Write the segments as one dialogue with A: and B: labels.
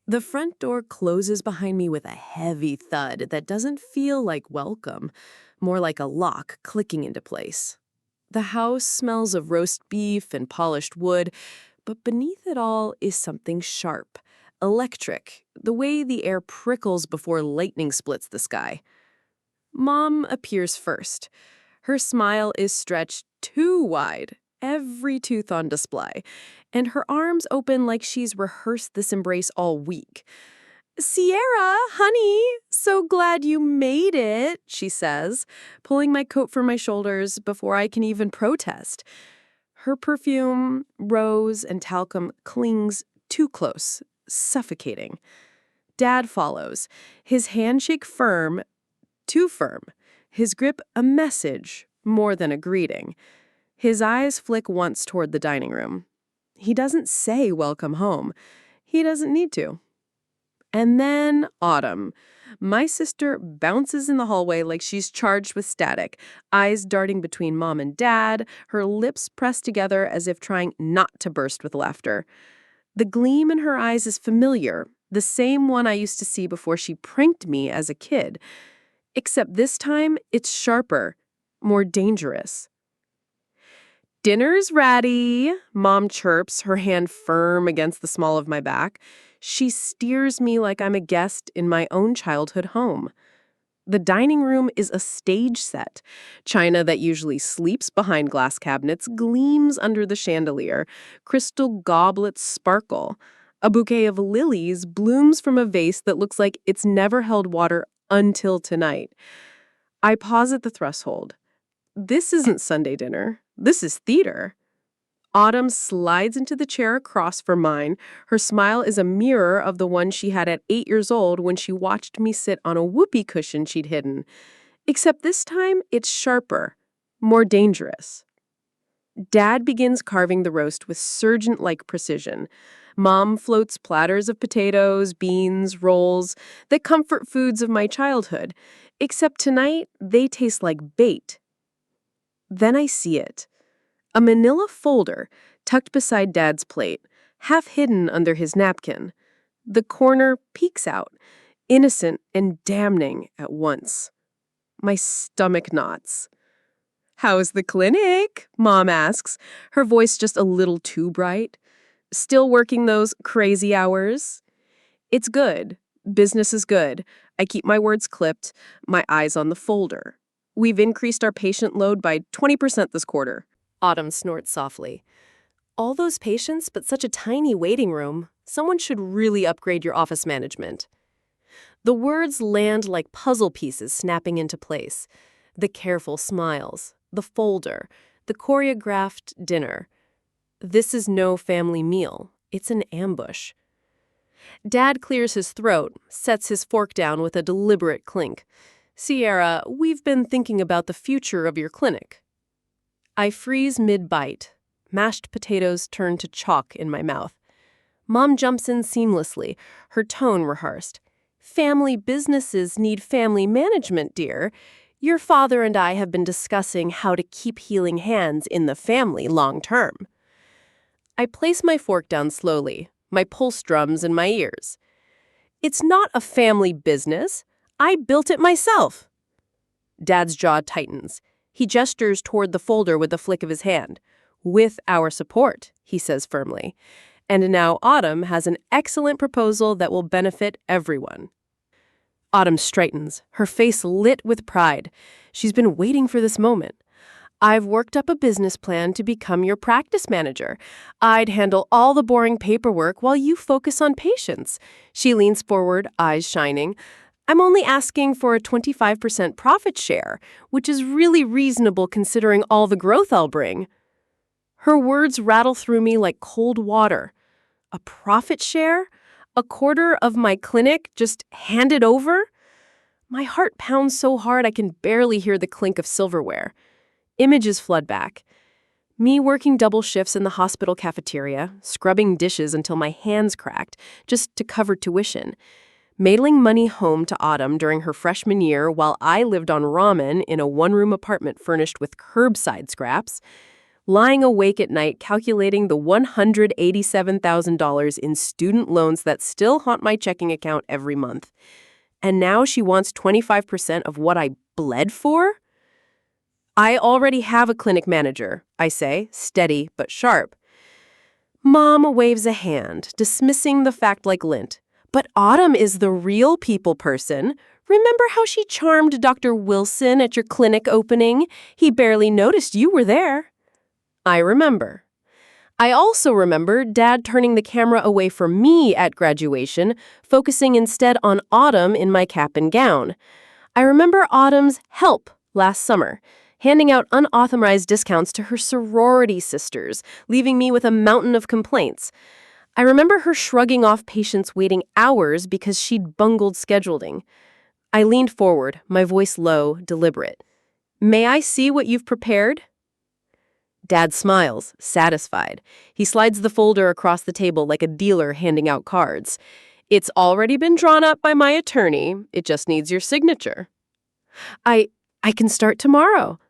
A: The front door closes behind me with a heavy thud that doesn't feel like welcome, more like a lock clicking into place. The house smells of roast beef and polished wood, but beneath it all is something sharp, electric, the way the air prickles before lightning splits the sky. Mom appears first. Her smile is stretched too wide, every tooth on display, and her arms open like she's rehearsed this embrace all week. "Sierra, honey, so glad you made it," she says, pulling my coat from my shoulders before I can even protest. Her perfume, rose and talcum, clings too close, suffocating. Dad follows, his handshake firm, too firm, his grip a message more than a greeting. His eyes flick once toward the dining room. He doesn't say welcome home. He doesn't need to. And then Autumn. My sister bounces in the hallway like she's charged with static, eyes darting between Mom and Dad, her lips pressed together as if trying not to burst with laughter. The gleam in her eyes is familiar, the same one I used to see before she pranked me as a kid. Except this time, it's sharper, more dangerous. "Dinner's ready," Mom chirps, her hand firm against the small of my back. She steers me like I'm a guest in my own childhood home. The dining room is a stage set. China that usually sleeps behind glass cabinets gleams under the chandelier. Crystal goblets sparkle. A bouquet of lilies blooms from a vase that looks like it's never held water until tonight. I pause at the threshold. This isn't Sunday dinner. This is theater. Autumn slides into the chair across from mine. Her smile is a mirror of the one she had at 8 years old when she watched me sit on a whoopee cushion she'd hidden. Except this time, it's sharper, more dangerous. Dad begins carving the roast with surgeon-like precision. Mom floats platters of potatoes, beans, rolls, the comfort foods of my childhood. Except tonight, they taste like bait. Then I see it. A manila folder tucked beside Dad's plate, half hidden under his napkin. The corner peeks out, innocent and damning at once. My stomach knots. "How's the clinic?" Mom asks, her voice just a little too bright. "Still working those crazy hours?" "It's good. Business is good." I keep my words clipped, my eyes on the folder. "We've increased our patient load by 20% this quarter." Autumn snorts softly. "All those patients, but such a tiny waiting room. Someone should really upgrade your office management." The words land like puzzle pieces snapping into place. The careful smiles, the folder, the choreographed dinner. This is no family meal. It's an ambush. Dad clears his throat, sets his fork down with a deliberate clink. "Sierra, we've been thinking about the future of your clinic." I freeze mid-bite. Mashed potatoes turn to chalk in my mouth. Mom jumps in seamlessly, her tone rehearsed. "Family businesses need family management, dear. Your father and I have been discussing how to keep healing hands in the family long term." I place my fork down slowly, my pulse drums in my ears. "It's not a family business. I built it myself." Dad's jaw tightens. He gestures toward the folder with a flick of his hand. "With our support," he says firmly. "And now Autumn has an excellent proposal that will benefit everyone." Autumn straightens, her face lit with pride. She's been waiting for this moment. "I've worked up a business plan to become your practice manager. I'd handle all the boring paperwork while you focus on patients." She leans forward, eyes shining. "I'm only asking for a 25% profit share, which is really reasonable considering all the growth I'll bring." Her words rattle through me like cold water. A profit share? A quarter of my clinic just handed over? My heart pounds so hard I can barely hear the clink of silverware. Images flood back. Me working double shifts in the hospital cafeteria, scrubbing dishes until my hands cracked, just to cover tuition. Mailing money home to Autumn during her freshman year while I lived on ramen in a one-room apartment furnished with curbside scraps. lying awake at night calculating the $187,000 in student loans that still haunt my checking account every month. And now she wants 25% of what I bled for? I already have a clinic manager, I say, steady but sharp. Mom waves a hand, dismissing the fact like lint. But Autumn is the real people person. Remember how she charmed Dr. Wilson at your clinic opening? He barely noticed you were there. I remember. I also remember Dad turning the camera away from me at graduation, focusing instead on Autumn in my cap and gown. I remember Autumn's help last summer, handing out unauthorized discounts to her sorority sisters, leaving me with a mountain of complaints. I remember her shrugging off patients waiting hours because she'd bungled scheduling. I leaned forward, my voice low, deliberate. May I see what you've prepared? Dad smiles, satisfied. He slides the folder across the table like a dealer handing out cards. It's already been drawn up by my attorney. It just needs your signature. I can start tomorrow.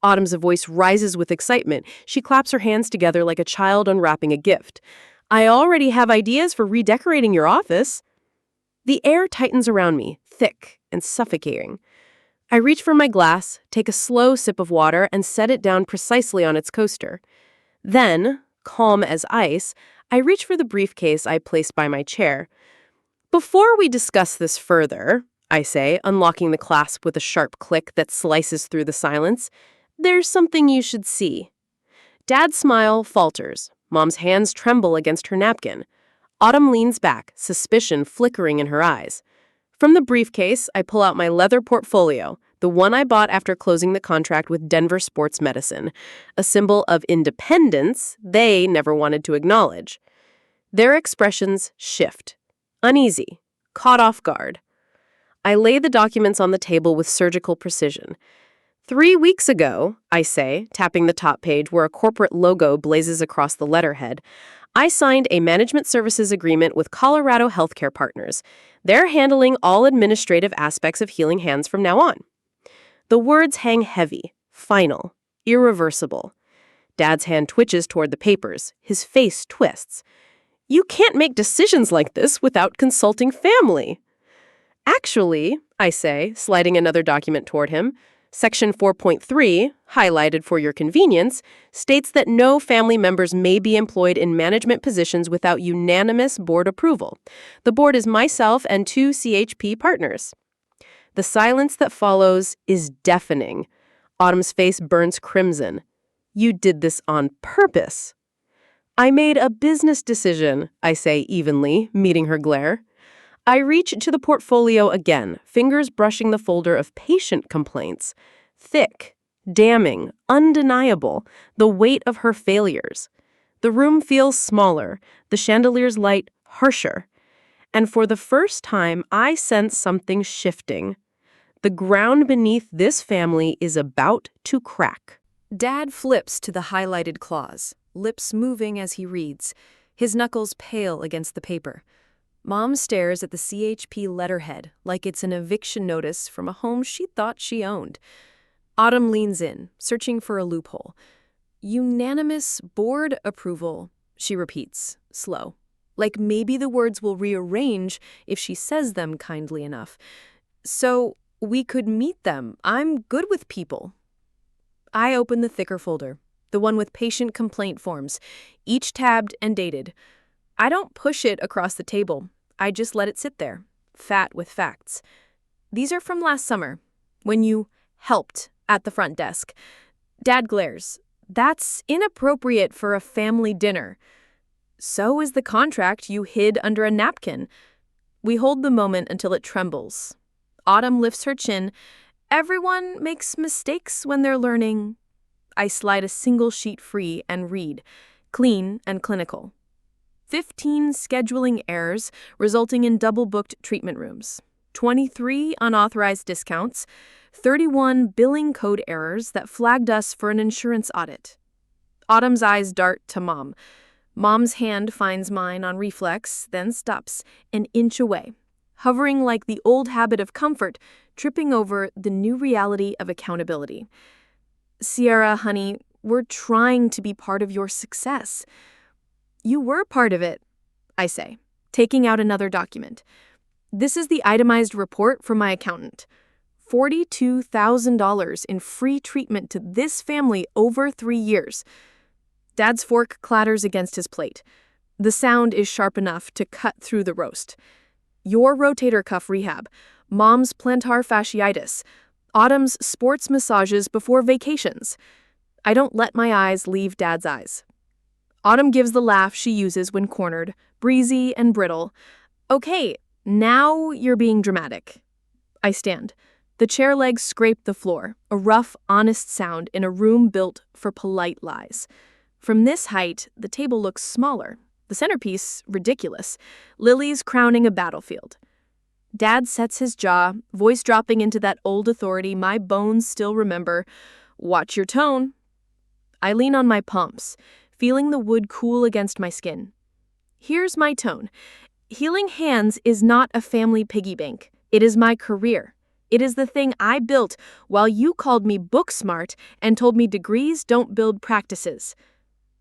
A: Autumn's voice rises with excitement. She claps her hands together like a child unwrapping a gift. I already have ideas for redecorating your office. The air tightens around me, thick and suffocating. I reach for my glass, take a slow sip of water, and set it down precisely on its coaster. Then, calm as ice, I reach for the briefcase I placed by my chair. Before we discuss this further, I say, unlocking the clasp with a sharp click that slices through the silence, there's something you should see. Dad's smile falters. Mom's hands tremble against her napkin. Autumn leans back, suspicion flickering in her eyes. From the briefcase, I pull out my leather portfolio, the one I bought after closing the contract with Denver Sports Medicine, a symbol of independence they never wanted to acknowledge. Their expressions shift. Uneasy. Caught off guard. I lay the documents on the table with surgical precision. 3 weeks ago, I say, tapping the top page where a corporate logo blazes across the letterhead, I signed a management services agreement with Colorado Healthcare Partners. They're handling all administrative aspects of Healing Hands from now on. The words hang heavy, final, irreversible. Dad's hand twitches toward the papers. His face twists. You can't make decisions like this without consulting family. Actually, I say, sliding another document toward him, Section 4.3, highlighted for your convenience, states that no family members may be employed in management positions without unanimous board approval. The board is myself and 2 CHP partners. The silence that follows is deafening. Autumn's face burns crimson. You did this on purpose. I made a business decision, I say evenly, meeting her glare. I reach to the portfolio again, fingers brushing the folder of patient complaints. Thick, damning, undeniable, the weight of her failures. The room feels smaller, the chandelier's light harsher. And for the first time, I sense something shifting. The ground beneath this family is about to crack. Dad flips to the highlighted clause, lips moving as he reads, his knuckles pale against the paper. Mom stares at the CHP letterhead like it's an eviction notice from a home she thought she owned. Autumn leans in, searching for a loophole. Unanimous board approval, she repeats, slow. Like maybe the words will rearrange if she says them kindly enough. So we could meet them. I'm good with people. I open the thicker folder, the one with patient complaint forms, each tabbed and dated. I don't push it across the table. I just let it sit there, fat with facts. These are from last summer, when you helped at the front desk. Dad glares. That's inappropriate for a family dinner. So is the contract you hid under a napkin. We hold the moment until it trembles. Autumn lifts her chin. Everyone makes mistakes when they're learning. I slide a single sheet free and read, clean and clinical. 15 scheduling errors resulting in double-booked treatment rooms, 23 unauthorized discounts, 31 billing code errors that flagged us for an insurance audit. Autumn's eyes dart to Mom. Mom's hand finds mine on reflex, then stops, an inch away, hovering like the old habit of comfort, tripping over the new reality of accountability. Sierra, honey, We're trying to be part of your success." "You were part of it," I say, taking out another document. "This is the itemized report from my accountant. $42,000 in free treatment to this family over 3 years. Dad's fork clatters against his plate. The sound is sharp enough to cut through the roast. Your rotator cuff rehab, Mom's plantar fasciitis, Autumn's sports massages before vacations. I don't let my eyes leave Dad's eyes. Autumn gives the laugh she uses when cornered, breezy and brittle. "Okay, now you're being dramatic." I stand. The chair legs scrape the floor, a rough, honest sound in a room built for polite lies. From this height, the table looks smaller. The centerpiece, ridiculous. Lilies crowning a battlefield. Dad sets his jaw, voice dropping into that old authority my bones still remember. "Watch your tone." I lean on my palms, feeling the wood cool against my skin. Here's my tone. Healing Hands is not a family piggy bank. It is my career. It is the thing I built while you called me book smart and told me degrees don't build practices.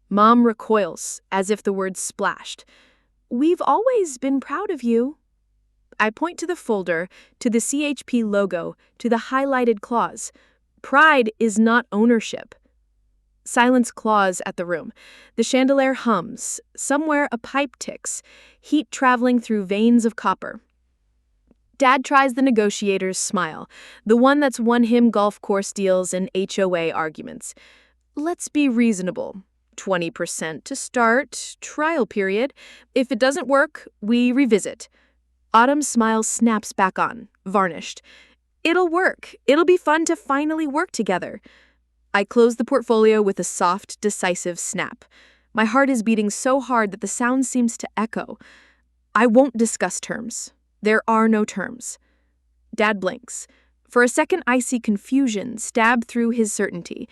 A: Mom recoils, as if the words splashed. "We've always been proud of you." I point to the folder, to the CHP logo, to the highlighted clause. Pride is not ownership. Silence claws at the room. The chandelier hums. Somewhere a pipe ticks, heat traveling through veins of copper. Dad tries the negotiator's smile, the one that's won him golf course deals and HOA arguments. "Let's be reasonable. 20% to start, trial period. If it doesn't work, we revisit." Autumn's smile snaps back on, varnished. "It'll work. It'll be fun to finally work together." I close the portfolio with a soft, decisive snap. My heart is beating so hard that the sound seems to echo. I won't discuss terms. There are no terms. Dad blinks. For a second, I see confusion stab through his certainty.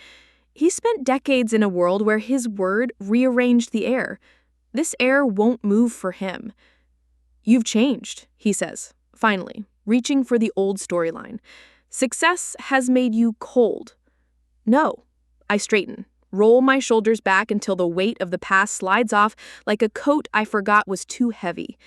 A: He spent decades in a world where his word rearranged the air. This air won't move for him. "You've changed," he says, finally, reaching for the old storyline. "Success has made you cold." "No." I straighten, roll my shoulders back until the weight of the past slides off like a coat I forgot was too heavy.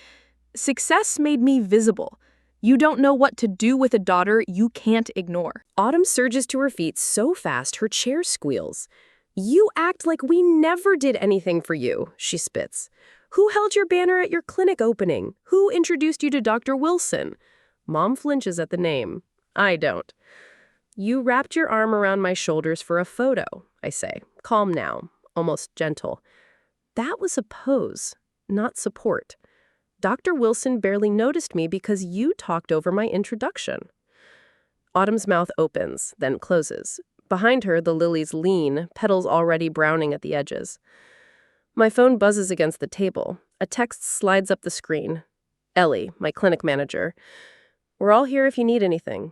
A: "Success made me visible. You don't know what to do with a daughter you can't ignore." Autumn surges to her feet so fast her chair squeals. "You act like we never did anything for you," she spits. "Who held your banner at your clinic opening? Who introduced you to Dr. Wilson?" Mom flinches at the name. I don't. "You wrapped your arm around my shoulders for a photo," I say, calm now, almost gentle. "That was a pose, not support. Dr. Wilson barely noticed me because you talked over my introduction." Autumn's mouth opens, then closes. Behind her, the lilies lean, petals already browning at the edges. My phone buzzes against the table. A text slides up the screen. "Ellie, my clinic manager. We're all here if you need anything."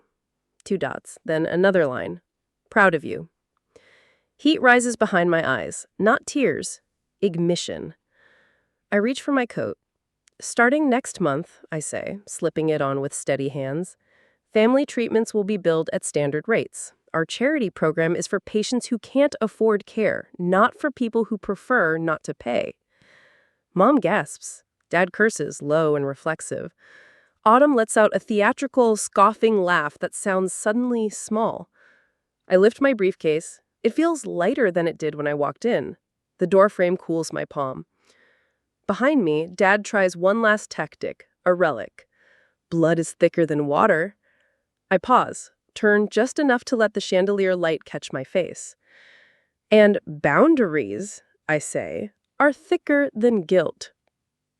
A: 2 dots, then another line. "Proud of you." Heat rises behind my eyes. Not tears. Ignition. I reach for my coat. "Starting next month," I say, slipping it on with steady hands, "family treatments will be billed at standard rates. Our charity program is for patients who can't afford care, not for people who prefer not to pay." Mom gasps. Dad curses, low and reflexive. Autumn lets out a theatrical, scoffing laugh that sounds suddenly small. I lift my briefcase. It feels lighter than it did when I walked in. The doorframe cools my palm. Behind me, Dad tries one last tactic, a relic. "Blood is thicker than water." I pause, turn just enough to let the chandelier light catch my face. "And boundaries," I say, "are thicker than guilt."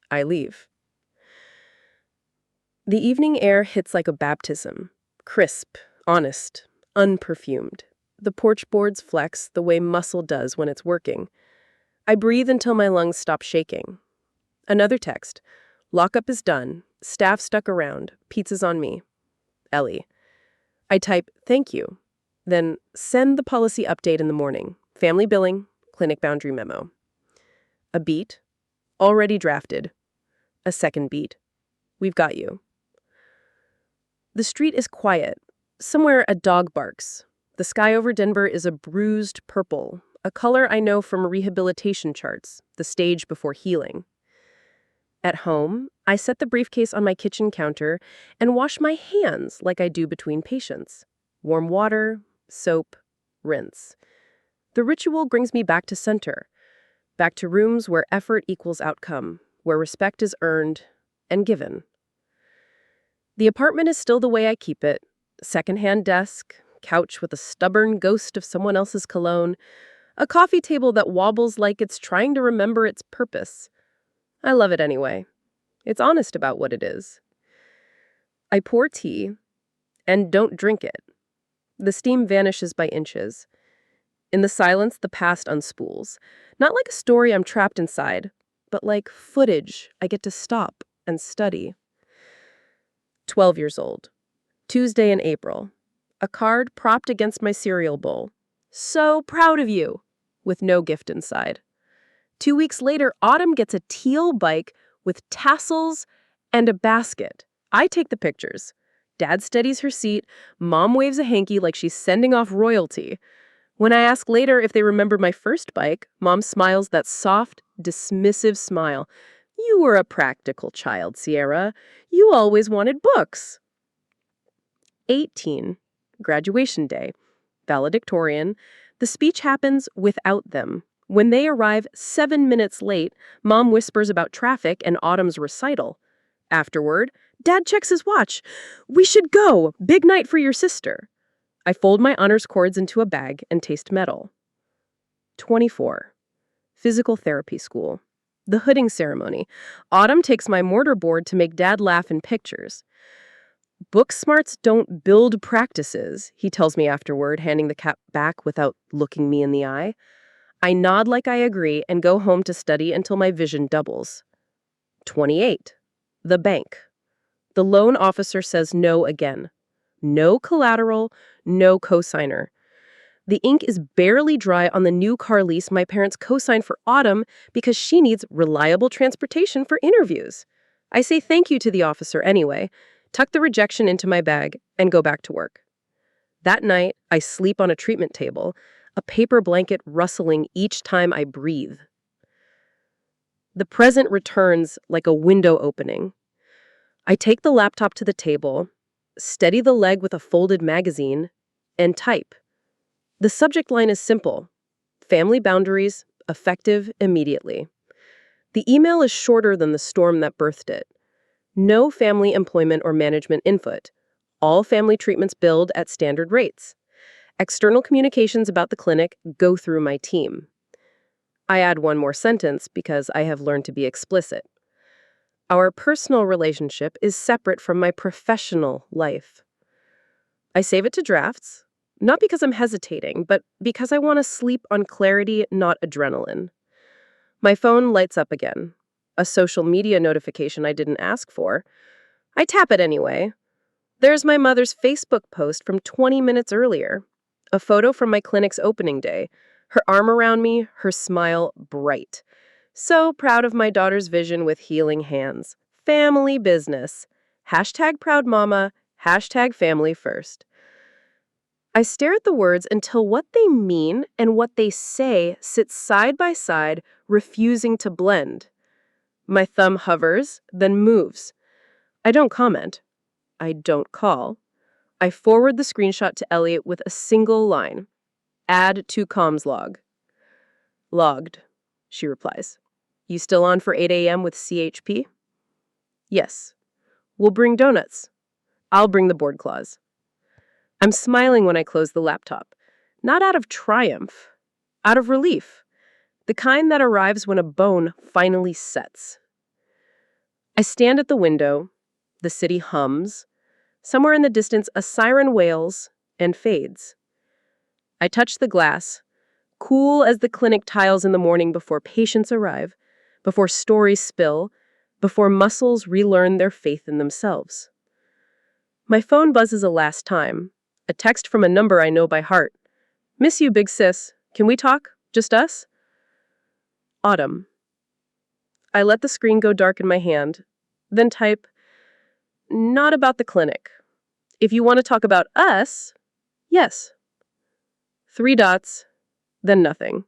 A: I leave. The evening air hits like a baptism. Crisp, honest, unperfumed. The porch boards flex the way muscle does when it's working. I breathe until my lungs stop shaking. Another text. "Lockup is done. Staff stuck around. Pizza's on me. Ellie." I type, "Thank you." Then send the policy update in the morning. Family billing, clinic boundary memo. A beat. Already drafted. A second beat. We've got you. The street is quiet. Somewhere a dog barks. The sky over Denver is a bruised purple. a color I know from rehabilitation charts, the stage before healing. At home, I set the briefcase on my kitchen counter and wash my hands like I do between patients. Warm water, soap, rinse. The ritual brings me back to center, back to rooms where effort equals outcome, where respect is earned and given. The apartment is still the way I keep it. Secondhand desk, couch with a stubborn ghost of someone else's cologne, a coffee table that wobbles like it's trying to remember its purpose. I love it anyway. It's honest about what it is. I pour tea and don't drink it. The steam vanishes by inches. In the silence, the past unspools. Not like a story I'm trapped inside, but like footage I get to stop and study. 12 years old. Tuesday in April. A card propped against my cereal bowl. So proud of you, with no gift inside. 2 weeks later, Autumn gets a teal bike with tassels and a basket. I take the pictures. Dad steadies her seat. Mom waves a hanky like she's sending off royalty. When I ask later if they remember my first bike, Mom smiles that soft, dismissive smile. You were a practical child, Sierra. You always wanted books. 18. Graduation day. Valedictorian. The speech happens without them. When they arrive 7 minutes late, Mom whispers about traffic and Autumn's recital. Afterward, Dad checks his watch. We should go. Big night for your sister. I fold my honors cords into a bag and taste metal. 24. Physical therapy school. The hooding ceremony. Autumn takes my mortar board to make Dad laugh in pictures. Book smarts don't build practices, he tells me afterward, handing the cap back without looking me in the eye. I nod like I agree and go home to study until my vision doubles. 28. The bank. The loan officer says no again. No collateral, no cosigner. The ink is barely dry on the new car lease my parents co-signed for Autumn because she needs reliable transportation for interviews. I say thank you to the officer anyway, tuck the rejection into my bag, and go back to work. That night, I sleep on a treatment table, a paper blanket rustling each time I breathe. The present returns like a window opening. I take the laptop to the table, steady the leg with a folded magazine, and type. The subject line is simple. Family boundaries, effective immediately. The email is shorter than the storm that birthed it. No family employment or management input. All family treatments billed at standard rates. External communications about the clinic go through my team. I add one more sentence because I have learned to be explicit. Our personal relationship is separate from my professional life. I save it to drafts, not because I'm hesitating, but because I want to sleep on clarity, not adrenaline. My phone lights up again. A social media notification I didn't ask for. I tap it anyway. There's my mother's Facebook post from 20 minutes earlier. A photo from my clinic's opening day. Her arm around me, her smile bright. So proud of my daughter's vision with healing hands. Family business. Hashtag proud mama, hashtag family first. I stare at the words until what they mean and what they say sit side by side, refusing to blend. My thumb hovers, then moves. I don't comment. I don't call. I forward the screenshot to Elliot with a single line. Add to comms log. Logged, she replies. You still on for 8 a.m. with CHP? Yes. We'll bring donuts. I'll bring the board claws. I'm smiling when I close the laptop. Not out of triumph, out of relief. The kind that arrives when a bone finally sets. I stand at the window. The city hums. Somewhere in the distance, a siren wails and fades. I touch the glass, cool as the clinic tiles in the morning before patients arrive, before stories spill, before muscles relearn their faith in themselves. My phone buzzes a last time, a text from a number I know by heart. Miss you, big sis. Can we talk? Just us? Autumn. I let the screen go dark in my hand, then type, not about the clinic. If you want to talk about us, yes. 3 dots, then nothing.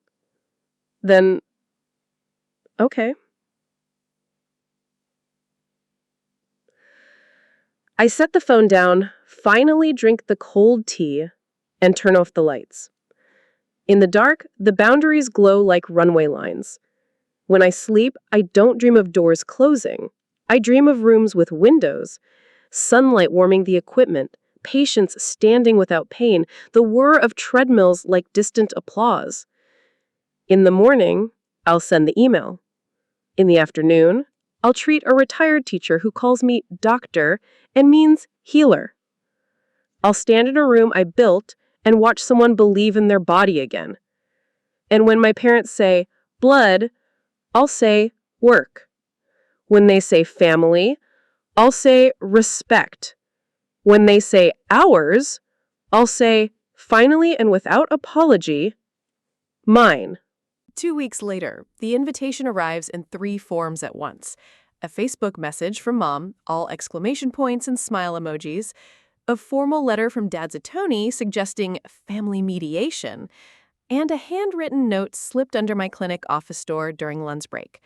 A: Then, okay. I set the phone down, finally drink the cold tea, and turn off the lights. In the dark, the boundaries glow like runway lines. When I sleep, I don't dream of doors closing. I dream of rooms with windows, sunlight warming the equipment, patients standing without pain, the whir of treadmills like distant applause. In the morning, I'll send the email. In the afternoon, I'll treat a retired teacher who calls me doctor and means healer. I'll stand in a room I built and watch someone believe in their body again. And when my parents say blood, I'll say work. When they say family, I'll say respect. When they say ours, I'll say, finally and without apology, mine. 2 weeks later, the invitation arrives in 3 forms at once. A Facebook message from Mom, all exclamation points and smile emojis. A formal letter from Dad's attorney suggesting family mediation. And a handwritten note slipped under my clinic office door during lunch break.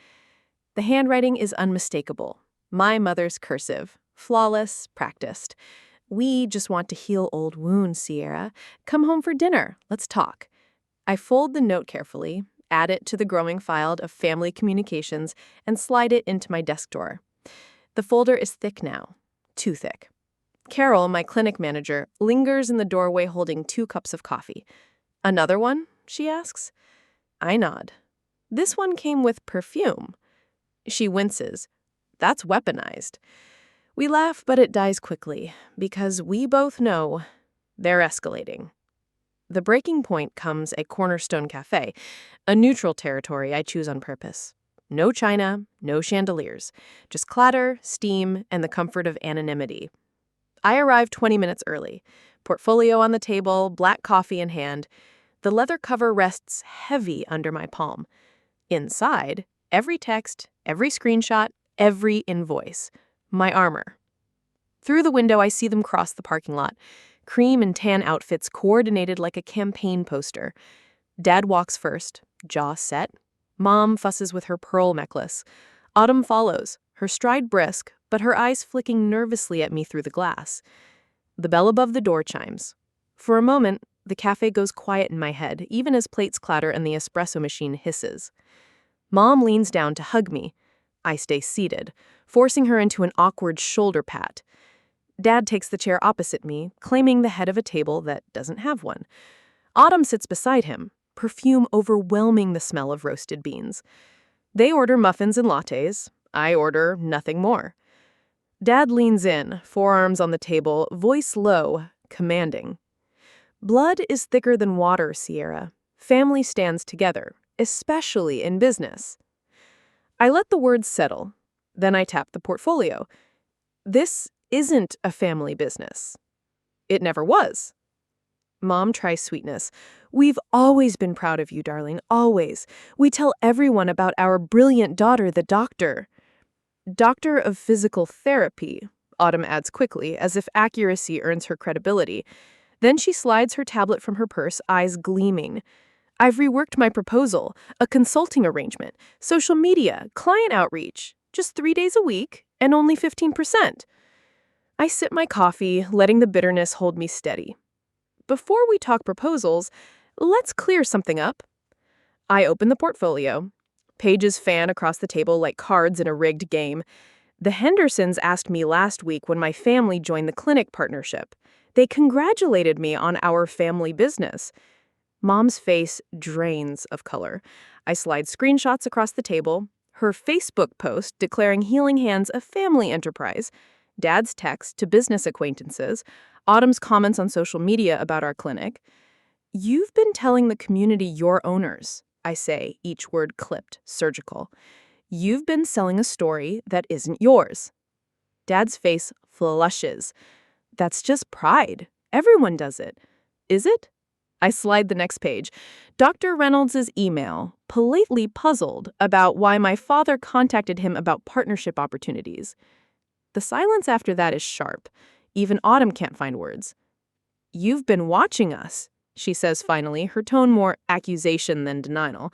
A: The handwriting is unmistakable. My mother's cursive. Flawless, practiced. We just want to heal old wounds, Sierra. Come home for dinner. Let's talk. I fold the note carefully, add it to the growing file of family communications, and slide it into my desk drawer. The folder is thick now. Too thick. Carol, my clinic manager, lingers in the doorway holding 2 cups of coffee. Another one? She asks. I nod. This one came with perfume. She winces. That's weaponized. We laugh, but it dies quickly, because we both know they're escalating. The breaking point comes at Cornerstone Cafe, a neutral territory I choose on purpose. No china, no chandeliers, just clatter, steam, and the comfort of anonymity. I arrive 20 minutes early, portfolio on the table, black coffee in hand. The leather cover rests heavy under my palm. Inside, every text, every screenshot, every invoice. My armor. Through the window, I see them cross the parking lot. Cream and tan outfits coordinated like a campaign poster. Dad walks first, jaw set. Mom fusses with her pearl necklace. Autumn follows, her stride brisk, but her eyes flicking nervously at me through the glass. The bell above the door chimes. For a moment, the cafe goes quiet in my head, even as plates clatter and the espresso machine hisses. Mom leans down to hug me. I stay seated, forcing her into an awkward shoulder pat. Dad takes the chair opposite me, claiming the head of a table that doesn't have one. Autumn sits beside him, perfume overwhelming the smell of roasted beans. They order muffins and lattes. I order nothing more. Dad leans in, forearms on the table, voice low, commanding. Blood is thicker than water, Sierra. Family stands together, especially in business. I let the words settle. Then I tap the portfolio. This isn't a family business. It never was. Mom tries sweetness. We've always been proud of you, darling, always. We tell everyone about our brilliant daughter, the doctor. Doctor of physical therapy, Autumn adds quickly, as if accuracy earns her credibility. Then she slides her tablet from her purse, eyes gleaming. I've reworked my proposal, a consulting arrangement, social media, client outreach, just 3 days a week, and only 15%. I sip my coffee, letting the bitterness hold me steady. Before we talk proposals, let's clear something up. I open the portfolio. Pages fan across the table like cards in a rigged game. The Hendersons asked me last week when my family joined the clinic partnership. They congratulated me on our family business. Mom's face drains of color. I slide screenshots across the table. Her Facebook post declaring Healing Hands a family enterprise. Dad's text to business acquaintances. Autumn's comments on social media about our clinic. You've been telling the community you're owners, I say, each word clipped, surgical. You've been selling a story that isn't yours. Dad's face flushes. That's just pride. Everyone does it. Is it? I slide the next page. Dr. Reynolds' email, politely puzzled about why my father contacted him about partnership opportunities. The silence after that is sharp. Even Autumn can't find words. You've been watching us, she says finally, her tone more accusation than denial.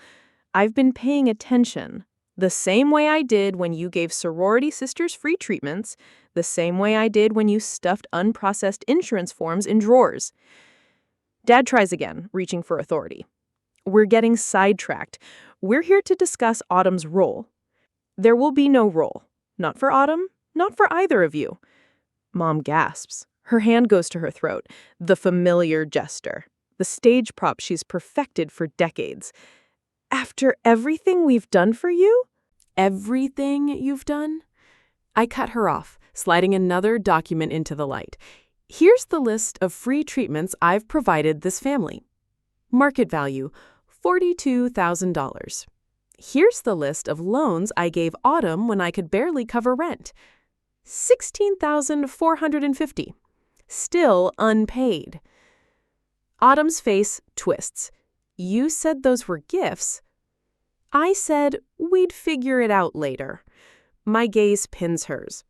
A: I've been paying attention. The same way I did when you gave sorority sisters free treatments, the same way I did when you stuffed unprocessed insurance forms in drawers. Dad tries again, reaching for authority. We're getting sidetracked. We're here to discuss Autumn's role. There will be no role. Not for Autumn, not for either of you. Mom gasps. Her hand goes to her throat. The familiar gesture. The stage prop she's perfected for decades. After everything we've done for you? Everything you've done? I cut her off, sliding another document into the light. Here's the list of free treatments I've provided this family. Market value, $42,000. Here's the list of loans I gave Autumn when I could barely cover rent. $16,450. Still unpaid. Autumn's face twists. You said those were gifts. I said we'd figure it out later. My gaze pins hers.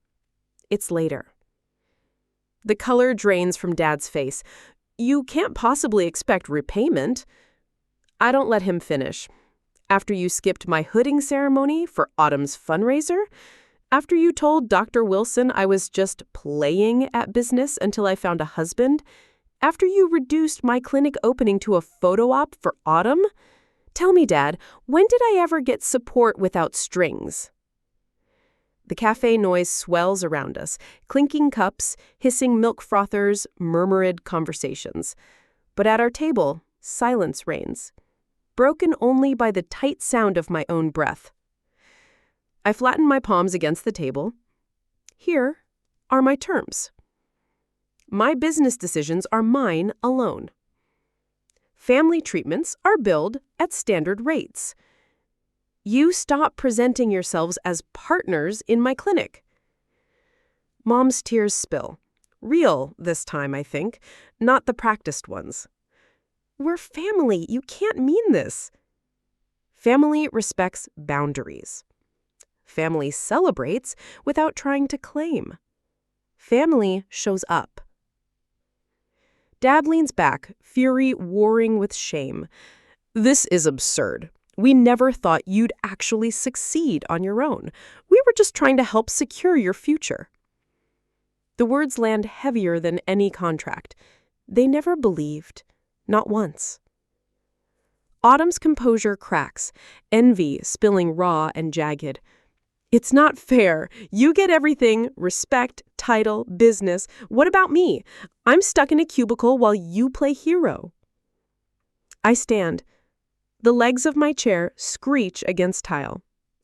A: It's later. The color drains from Dad's face. You can't possibly expect repayment. I don't let him finish. After you skipped my hooding ceremony for Autumn's fundraiser, after you told Dr. Wilson I was just playing at business until I found a husband, after you reduced my clinic opening to a photo op for Autumn, tell me, Dad, when did I ever get support without strings? The cafe noise swells around us, clinking cups, hissing milk frothers, murmured conversations. But at our table, silence reigns, broken only by the tight sound of my own breath. I flatten my palms against the table. Here are my terms. My business decisions are mine alone. Family treatments are billed at standard rates. You stop presenting yourselves as partners in my clinic. Mom's tears spill. Real this time, I think, not the practiced ones. We're family. You can't mean this. Family respects boundaries. Family celebrates without trying to claim. Family shows up. Dad leans back, fury warring with shame. This is absurd. We never thought you'd actually succeed on your own. We were just trying to help secure your future. The words land heavier than any contract. They never believed, not once. Autumn's composure cracks, envy spilling raw and jagged. It's not fair. You get everything, respect, title, business. What about me? I'm stuck in a cubicle while you play hero. I stand. The legs of my chair screech against tile.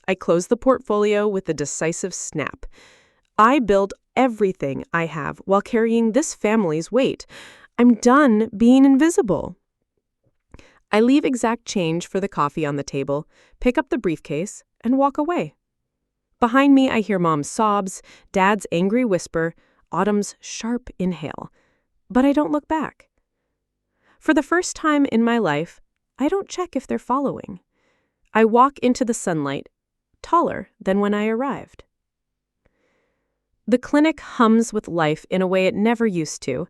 A: I close the portfolio with a decisive snap. I build everything I have while carrying this family's weight. I'm done being invisible. I leave exact change for the coffee on the table, pick up the briefcase, and walk away. Behind me, I hear Mom's sobs, Dad's angry whisper, Autumn's sharp inhale. But I don't look back. For the first time in my life, I don't check if they're following. I walk into the sunlight, taller than when I arrived. The clinic hums with life in a way it never used to.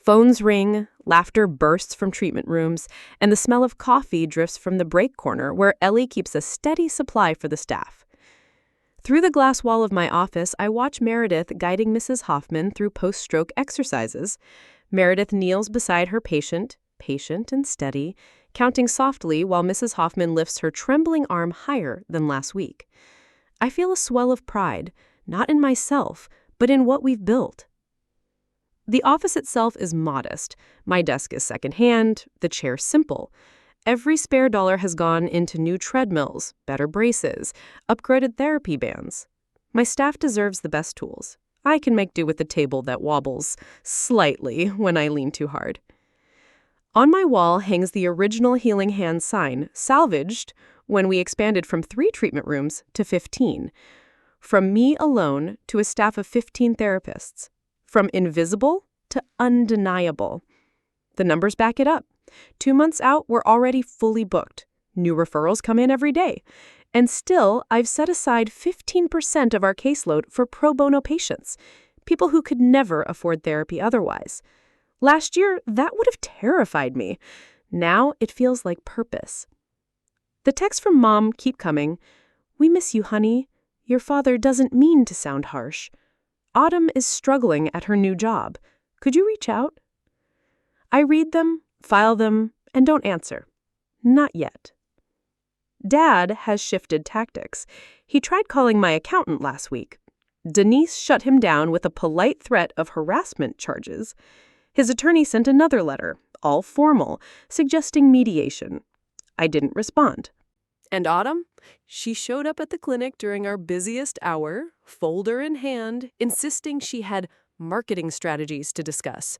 A: Phones ring, laughter bursts from treatment rooms, and the smell of coffee drifts from the break corner where Ellie keeps a steady supply for the staff. Through the glass wall of my office, I watch Meredith guiding Mrs. Hoffman through post-stroke exercises. Meredith kneels beside her patient and steady, counting softly while Mrs. Hoffman lifts her trembling arm higher than last week. I feel a swell of pride, not in myself, but in what we've built. The office itself is modest. My desk is secondhand, the chair simple. Every spare dollar has gone into new treadmills, better braces, upgraded therapy bands. My staff deserves the best tools. I can make do with a table that wobbles slightly when I lean too hard. On my wall hangs the original Healing Hands sign, salvaged when we expanded from 3 treatment rooms to 15. From me alone to a staff of 15 therapists. From invisible to undeniable. The numbers back it up. 2 months out, we're already fully booked. New referrals come in every day. And still, I've set aside 15% of our caseload for pro bono patients, people who could never afford therapy otherwise. Last year, that would have terrified me. Now, it feels like purpose. The texts from Mom keep coming. "We miss you, honey. Your father doesn't mean to sound harsh. Autumn is struggling at her new job. Could you reach out?" I read them, file them, and don't answer. Not yet. Dad has shifted tactics. He tried calling my accountant last week. Denise shut him down with a polite threat of harassment charges. His attorney sent another letter, all formal, suggesting mediation. I didn't respond. And Autumn? She showed up at the clinic during our busiest hour, folder in hand, insisting she had marketing strategies to discuss.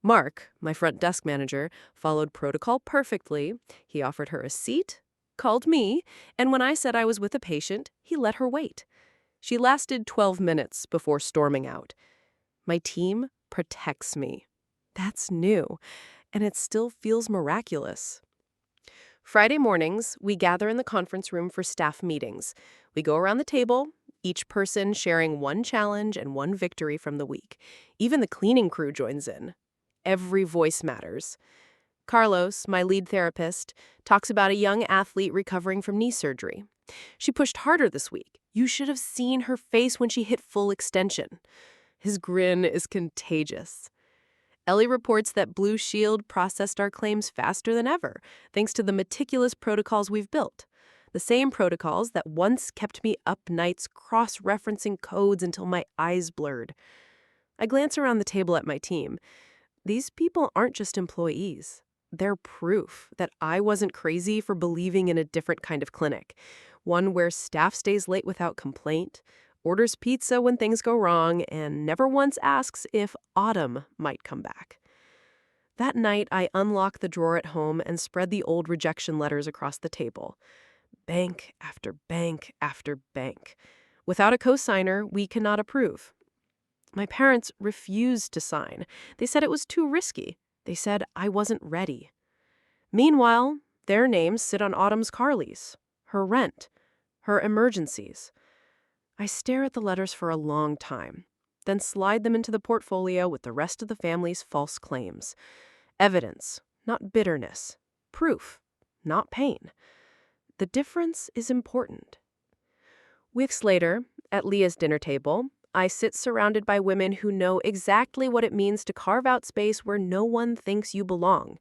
A: Mark, my front desk manager, followed protocol perfectly. He offered her a seat, called me, and when I said I was with a patient, he let her wait. She lasted 12 minutes before storming out. My team protects me. That's new, and it still feels miraculous. Friday mornings, we gather in the conference room for staff meetings. We go around the table, each person sharing one challenge and one victory from the week. Even the cleaning crew joins in. Every voice matters. Carlos, my lead therapist, talks about a young athlete recovering from knee surgery. She pushed harder this week. You should have seen her face when she hit full extension. His grin is contagious. Ellie reports that Blue Shield processed our claims faster than ever, thanks to the meticulous protocols we've built. The same protocols that once kept me up nights cross-referencing codes until my eyes blurred. I glance around the table at my team. These people aren't just employees. They're proof that I wasn't crazy for believing in a different kind of clinic, one where staff stays late without complaint, orders pizza when things go wrong, and never once asks if Autumn might come back. That night, I unlock the drawer at home and spread the old rejection letters across the table. Bank after bank after bank. Without a cosigner, we cannot approve. My parents refused to sign. They said it was too risky. They said I wasn't ready. Meanwhile, their names sit on Autumn's car lease, her rent, her emergencies. I stare at the letters for a long time, then slide them into the portfolio with the rest of the family's false claims. Evidence, not bitterness. Proof, not pain. The difference is important. Weeks later, at Leah's dinner table, I sit surrounded by women who know exactly what it means to carve out space where no one thinks you belong.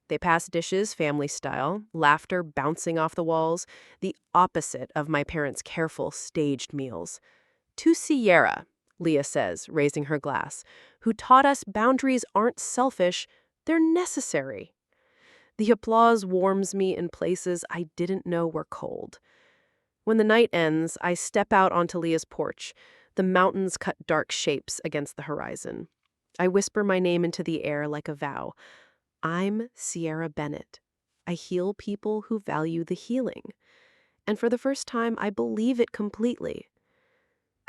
A: They pass dishes family style, laughter bouncing off the walls, the opposite of my parents' careful, staged meals. To Sierra, Leah says, raising her glass, who taught us boundaries aren't selfish, they're necessary. The applause warms me in places I didn't know were cold. When the night ends, I step out onto Leah's porch. The mountains cut dark shapes against the horizon. I whisper my name into the air like a vow. I'm Sierra Bennett. I heal people who value the healing. And for the first time, I believe it completely.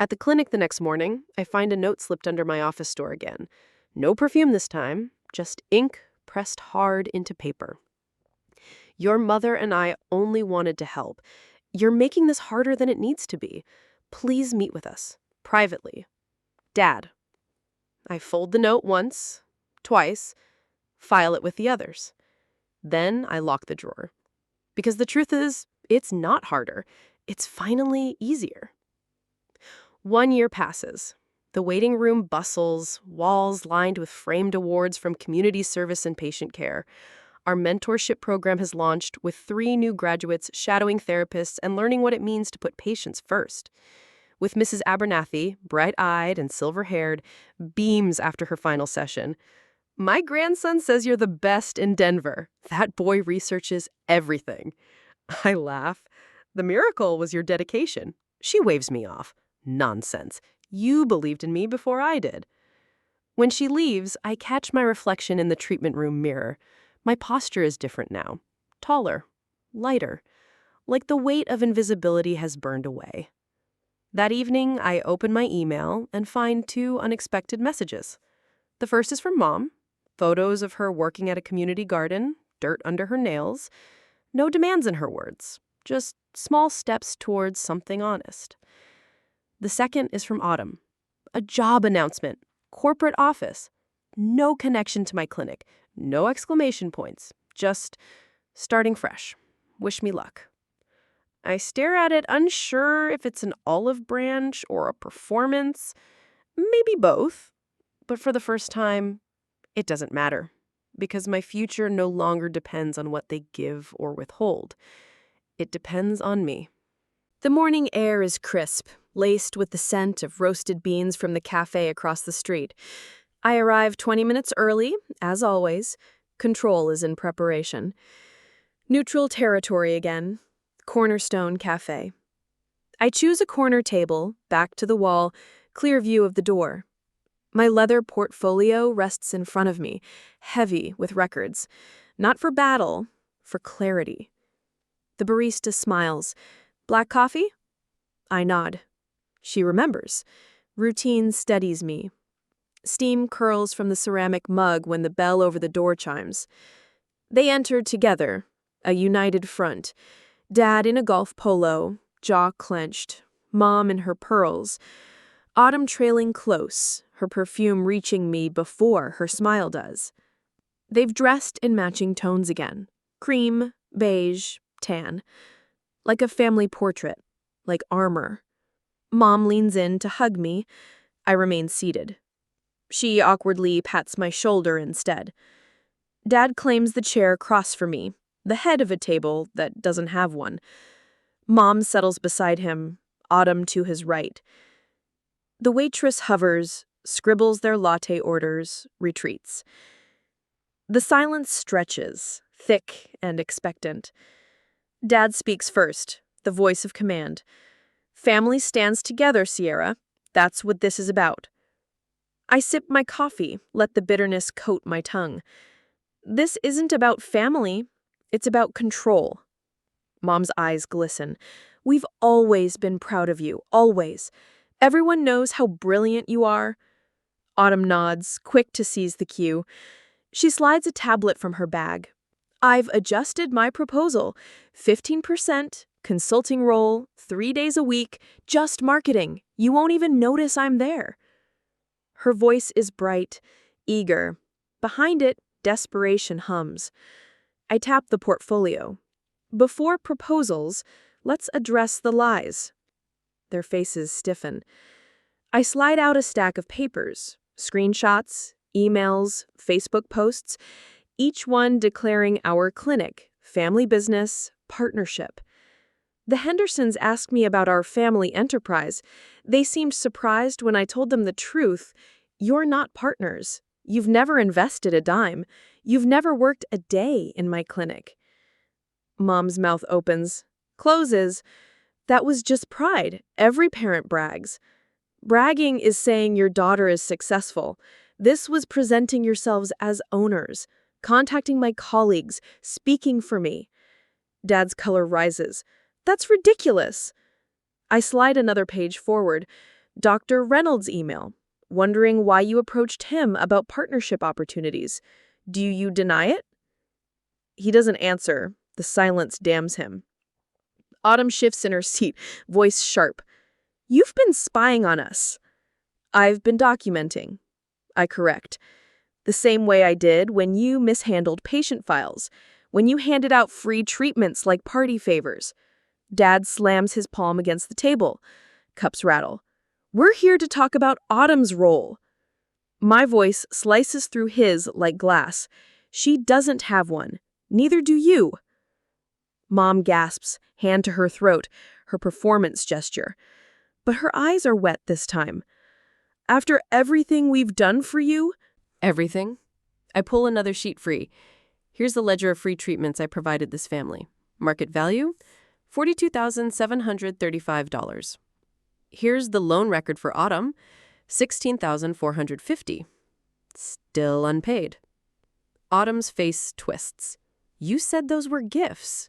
A: At the clinic the next morning, I find a note slipped under my office door again. No perfume this time, just ink pressed hard into paper. Your mother and I only wanted to help. You're making this harder than it needs to be. Please meet with us, privately. Dad. I fold the note once, twice, file it with the others. Then I lock the drawer. Because the truth is, it's not harder. It's finally easier. 1 year passes. The waiting room bustles, walls lined with framed awards from community service and patient care. Our mentorship program has launched with 3 new graduates shadowing therapists and learning what it means to put patients first. With Mrs. Abernathy, bright-eyed and silver-haired, beams after her final session. My grandson says you're the best in Denver. That boy researches everything. I laugh. The miracle was your dedication. She waves me off. Nonsense. You believed in me before I did. When she leaves, I catch my reflection in the treatment room mirror. My posture is different now. Taller. Lighter. Like the weight of invisibility has burned away. That evening, I open my email and find 2 unexpected messages. The first is from Mom. Photos of her working at a community garden, dirt under her nails. No demands in her words, just small steps towards something honest. The second is from Autumn. A job announcement, corporate office. No connection to my clinic, no exclamation points, just starting fresh. Wish me luck. I stare at it, unsure if it's an olive branch or a performance. Maybe both. But for the first time, it doesn't matter. Because my future no longer depends on what they give or withhold. It depends on me. The morning air is crisp, laced with the scent of roasted beans from the cafe across the street. I arrive 20 minutes early, as always. Control is in preparation. Neutral territory again. Cornerstone Cafe. I choose a corner table, back to the wall, clear view of the door. My leather portfolio rests in front of me, heavy with records. Not for battle, for clarity. The barista smiles. Black coffee? I nod. She remembers. Routine steadies me. Steam curls from the ceramic mug when the bell over the door chimes. They enter together, a united front. Dad in a golf polo, jaw clenched. Mom in her pearls. Autumn trailing close, her perfume reaching me before her smile does. They've dressed in matching tones again. Cream, beige, tan. Like a family portrait, like armor. Mom leans in to hug me. I remain seated. She awkwardly pats my shoulder instead. Dad claims the chair across from me, the head of a table that doesn't have one. Mom settles beside him, Autumn to his right. The waitress hovers, scribbles their latte orders, retreats. The silence stretches, thick and expectant. Dad speaks first, the voice of command. Family stands together, Sierra. That's what this is about. I sip my coffee, let the bitterness coat my tongue. This isn't about family, it's about control. Mom's eyes glisten. We've always been proud of you, always. Everyone knows how brilliant you are. Autumn nods, quick to seize the cue. She slides a tablet from her bag. I've adjusted my proposal. 15%, consulting role, 3 days a week, just marketing. You won't even notice I'm there. Her voice is bright, eager. Behind it, desperation hums. I tap the portfolio. Before proposals, let's address the lies. Their faces stiffen. I slide out a stack of papers, screenshots, emails, Facebook posts, each one declaring our clinic, family business, partnership. The Hendersons asked me about our family enterprise. They seemed surprised when I told them the truth. You're not partners. You've never invested a dime. You've never worked a day in my clinic. Mom's mouth opens, closes. That was just pride. Every parent brags. Bragging is saying your daughter is successful. This was presenting yourselves as owners, contacting my colleagues, speaking for me. Dad's color rises. That's ridiculous. I slide another page forward. Dr. Reynolds' email, wondering why you approached him about partnership opportunities. Do you deny it? He doesn't answer. The silence damns him. Autumn shifts in her seat, voice sharp. You've been spying on us. I've been documenting. I correct. The same way I did when you mishandled patient files, when you handed out free treatments like party favors. Dad slams his palm against the table. Cups rattle. We're here to talk about Autumn's role. My voice slices through his like glass. She doesn't have one. Neither do you. Mom gasps, hand to her throat, her performance gesture. But her eyes are wet this time. After everything we've done for you... Everything? I pull another sheet free. Here's the ledger of free treatments I provided this family. Market value? $42,735. Here's the loan record for Autumn. $16,450. Still unpaid. Autumn's face twists. You said those were gifts.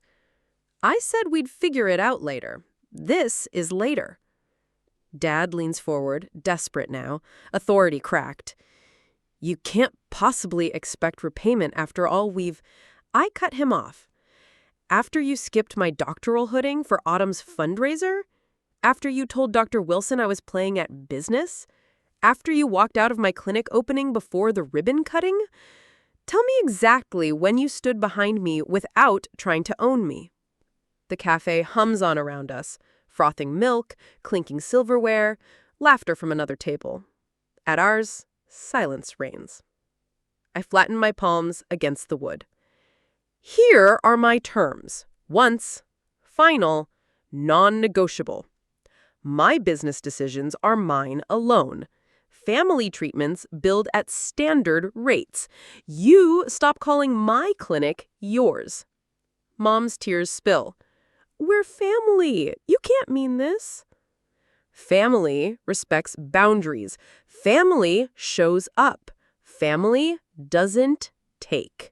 A: I said we'd figure it out later. This is later. Dad leans forward, desperate now, authority cracked. You can't possibly expect repayment after all we've... I cut him off. After you skipped my doctoral hooding for Autumn's fundraiser? After you told Dr. Wilson I was playing at business? After you walked out of my clinic opening before the ribbon cutting? Tell me exactly when you stood behind me without trying to own me. The cafe hums on around us, frothing milk, clinking silverware, laughter from another table. At ours, silence reigns. I flatten my palms against the wood. Here are my terms. Once, final, non-negotiable. My business decisions are mine alone. Family treatments billed at standard rates. You stop calling my clinic yours. Mom's tears spill. We're family. You can't mean this. Family respects boundaries. Family shows up. Family doesn't take.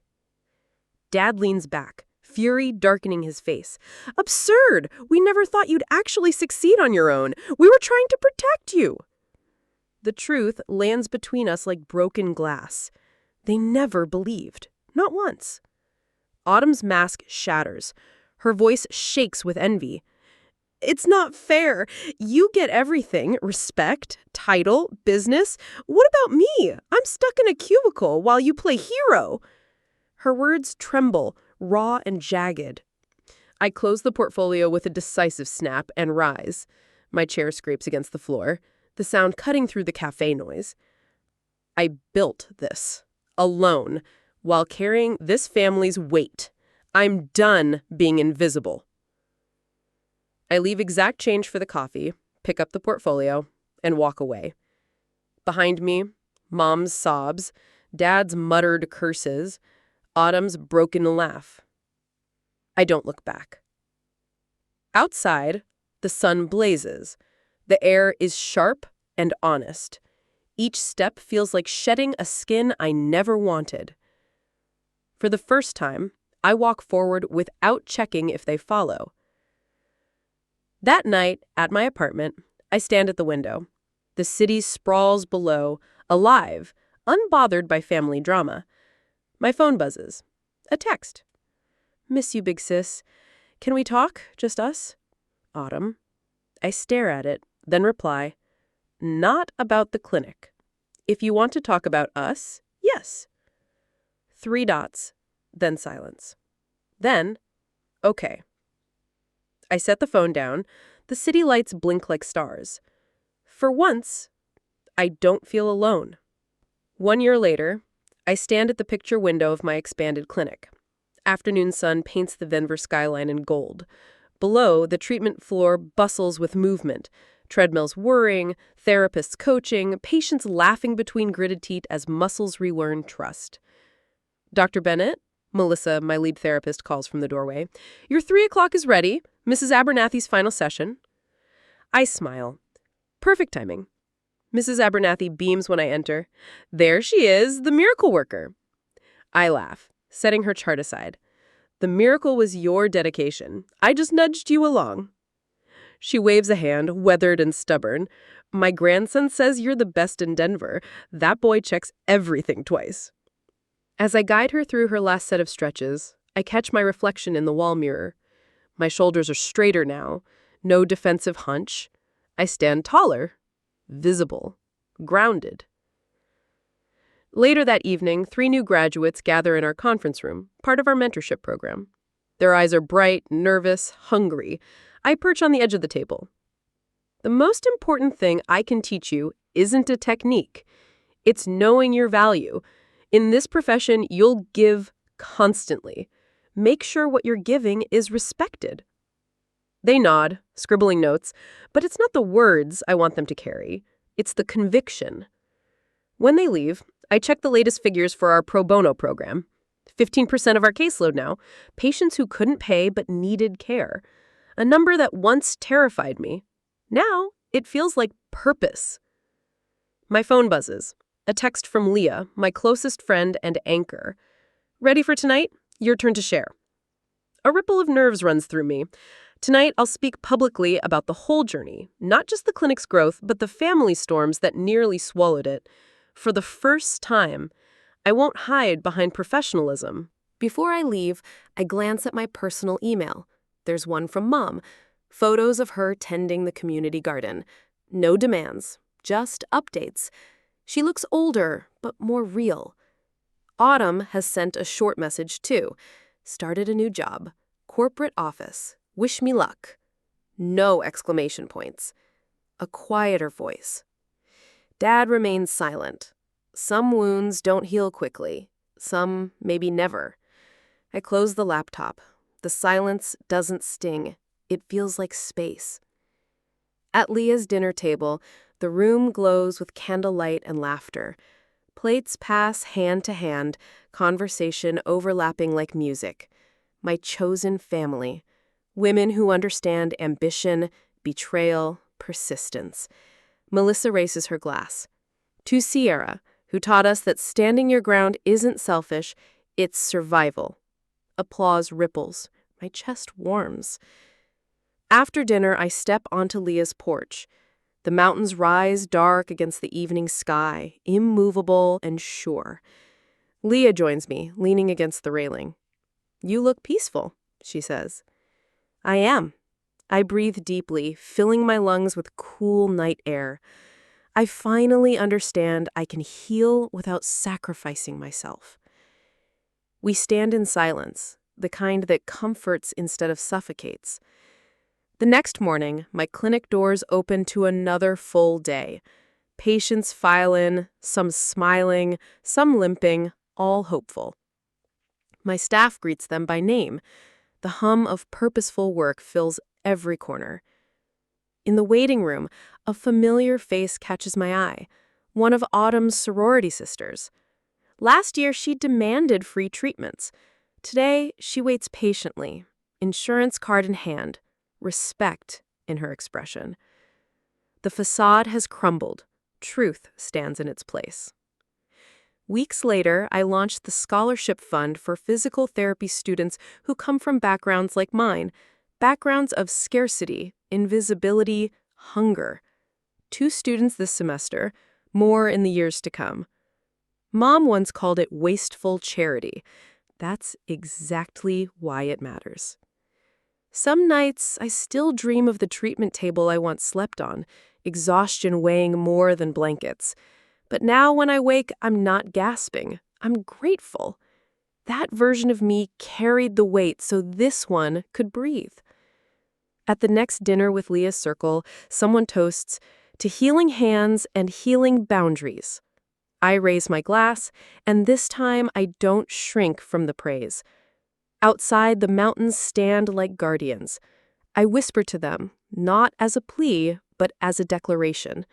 A: Dad leans back, fury darkening his face. Absurd! We never thought you'd actually succeed on your own. We were trying to protect you. The truth lands between us like broken glass. They never believed. Not once. Autumn's mask shatters. Her voice shakes with envy. It's not fair. You get everything. Respect, title, business. What about me? I'm stuck in a cubicle while you play hero. Her words tremble, raw and jagged. I close the portfolio with a decisive snap and rise. My chair scrapes against the floor, the sound cutting through the cafe noise. I built this, alone, while carrying this family's weight. I'm done being invisible. I leave exact change for the coffee, pick up the portfolio, and walk away. Behind me, Mom's sobs, Dad's muttered curses, Autumn's broken laugh. I don't look back. Outside, the sun blazes. The air is sharp and honest. Each step feels like shedding a skin I never wanted. For the first time, I walk forward without checking if they follow. That night, at my apartment, I stand at the window. The city sprawls below, alive, unbothered by family drama. My phone buzzes. A text. Miss you, big sis. Can we talk? Just us? Autumn. I stare at it, then reply, not about the clinic. If you want to talk about us, yes. 3 dots, then silence. Then, okay. I set the phone down. The city lights blink like stars. For once, I don't feel alone. 1 year later, I stand at the picture window of my expanded clinic. Afternoon sun paints the Denver skyline in gold. Below, the treatment floor bustles with movement. Treadmills whirring, therapists coaching, patients laughing between gritted teeth as muscles relearn trust. Dr. Bennett, Melissa, my lead therapist, calls from the doorway. Your 3 o'clock is ready. Mrs. Abernathy's final session. I smile. Perfect timing. Mrs. Abernathy beams when I enter. There she is, the miracle worker. I laugh, setting her chart aside. The miracle was your dedication. I just nudged you along. She waves a hand, weathered and stubborn. My grandson says you're the best in Denver. That boy checks everything twice. As I guide her through her last set of stretches, I catch my reflection in the wall mirror. My shoulders are straighter now, no defensive hunch. I stand taller, visible, grounded. Later that evening, 3 new graduates gather in our conference room, part of our mentorship program. Their eyes are bright, nervous, hungry. I perch on the edge of the table. The most important thing I can teach you isn't a technique. It's knowing your value. In this profession, you'll give constantly. Make sure what you're giving is respected. They nod, scribbling notes, but it's not the words I want them to carry. It's the conviction. When they leave, I check the latest figures for our pro bono program. 15% of our caseload now, patients who couldn't pay but needed care. A number that once terrified me. Now, it feels like purpose. My phone buzzes. A text from Leah, my closest friend and anchor. Ready for tonight? Your turn to share. A ripple of nerves runs through me. Tonight, I'll speak publicly about the whole journey, not just the clinic's growth, but the family storms that nearly swallowed it. For the first time, I won't hide behind professionalism. Before I leave, I glance at my personal email. There's one from Mom. Photos of her tending the community garden. No demands, just updates. She looks older, but more real. Autumn has sent a short message too. Started a new job. Corporate office. Wish me luck. No exclamation points. A quieter voice. Dad remains silent. Some wounds don't heal quickly. Some maybe never. I close the laptop. The silence doesn't sting. It feels like space. At Leah's dinner table, the room glows with candlelight and laughter. Plates pass hand to hand, conversation overlapping like music. My chosen family. Women who understand ambition, betrayal, persistence. Melissa raises her glass. To Sierra, who taught us that standing your ground isn't selfish, it's survival. Applause ripples. My chest warms. After dinner, I step onto Leah's porch. The mountains rise dark against the evening sky, immovable and sure. Leah joins me, leaning against the railing. You look peaceful, she says. I am. I breathe deeply, filling my lungs with cool night air. I finally understand I can heal without sacrificing myself. We stand in silence, the kind that comforts instead of suffocates. The next morning, my clinic doors open to another full day. Patients file in, some smiling, some limping, all hopeful. My staff greets them by name. The hum of purposeful work fills every corner. In the waiting room, a familiar face catches my eye, one of Autumn's sorority sisters. Last year, she demanded free treatments. Today, she waits patiently, insurance card in hand, respect in her expression. The facade has crumbled. Truth stands in its place. Weeks later, I launched the Scholarship Fund for physical therapy students who come from backgrounds like mine, backgrounds of scarcity, invisibility, hunger. 2 students this semester, more in the years to come. Mom once called it wasteful charity. That's exactly why it matters. Some nights, I still dream of the treatment table I once slept on, exhaustion weighing more than blankets. But now when I wake, I'm not gasping. I'm grateful. That version of me carried the weight so this one could breathe. At the next dinner with Leah's Circle, someone toasts, "To healing hands and healing boundaries." I raise my glass, and this time I don't shrink from the praise. Outside, the mountains stand like guardians. I whisper to them, not as a plea, but as a declaration.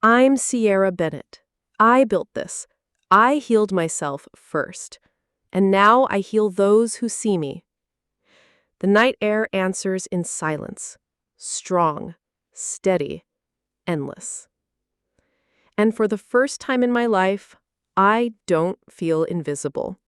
A: I'm Sierra Bennett. I built this. I healed myself first. And now I heal those who see me. The night air answers in silence. Strong, steady, endless. And for the first time in my life, I don't feel invisible.